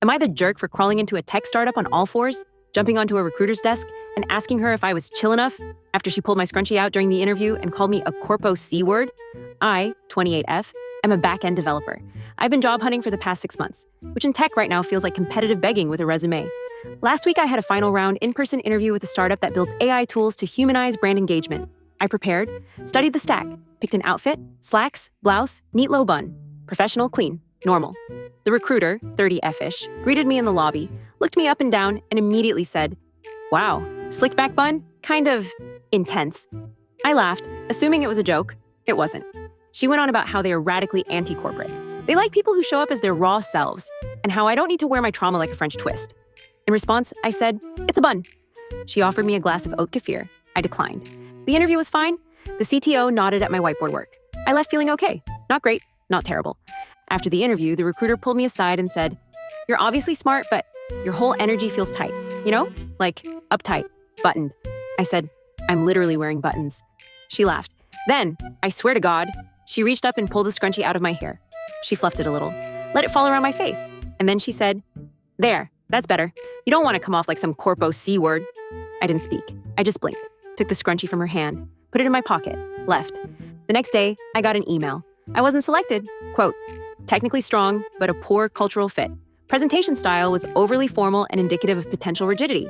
Am I the jerk for crawling into a tech startup on all fours, jumping onto a recruiter's desk, and asking her if I was chill enough after she pulled my scrunchie out during the interview and called me a corpo C word? I, 28F, am a back-end developer. I've been job hunting for the past 6 months, which in tech right now feels like competitive begging with a resume. Last week, I had a final round in-person interview with a startup that builds AI tools to humanize brand engagement. I prepared, studied the stack, picked an outfit, slacks, blouse, neat low bun. Professional, clean, normal. The recruiter, 30F-ish, greeted me in the lobby, looked me up and down, and immediately said, "Wow, slicked back bun? Kind of intense." I laughed, assuming it was a joke. It wasn't. She went on about how they are radically anti-corporate. They like people who show up as their raw selves, and how I don't need to wear my trauma like a French twist. In response, I said, "It's a bun." She offered me a glass of oat kefir. I declined. The interview was fine. The CTO nodded at my whiteboard work. I left feeling okay. Not great, not terrible. After the interview, the recruiter pulled me aside and said, "You're obviously smart, but your whole energy feels tight. You know? Like uptight, buttoned." I said, "I'm literally wearing buttons." She laughed. Then, I swear to God, she reached up and pulled the scrunchie out of my hair. She fluffed it a little, let it fall around my face. And then she said, "There, that's better. You don't want to come off like some corpo C word." I didn't speak. I just blinked, took the scrunchie from her hand, put it in my pocket, left. The next day, I got an email. I wasn't selected. Quote, "Technically strong, but a poor cultural fit. Presentation style was overly formal and indicative of potential rigidity."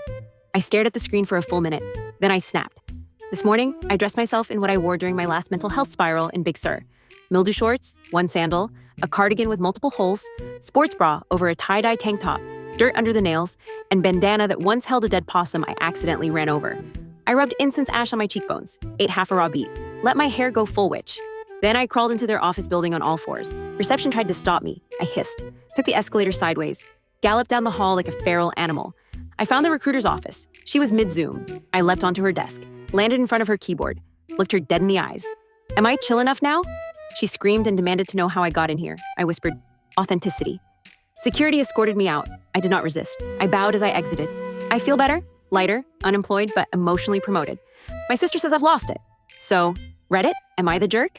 I stared at the screen for a full minute. Then I snapped. This morning, I dressed myself in what I wore during my last mental health spiral in Big Sur. Mildew shorts, one sandal, a cardigan with multiple holes, sports bra over a tie-dye tank top, dirt under the nails, and bandana that once held a dead possum I accidentally ran over. I rubbed incense ash on my cheekbones, ate half a raw beet, let my hair go full witch. Then I crawled into their office building on all fours. Reception tried to stop me. I hissed, took the escalator sideways, galloped down the hall like a feral animal. I found the recruiter's office. She was mid-Zoom. I leapt onto her desk, landed in front of her keyboard, looked her dead in the eyes. "Am I chill enough now?" She screamed and demanded to know how I got in here. I whispered, "Authenticity." Security escorted me out. I did not resist. I bowed as I exited. I feel better, lighter, unemployed, but emotionally promoted. My sister says I've lost it. So, Reddit, am I the jerk?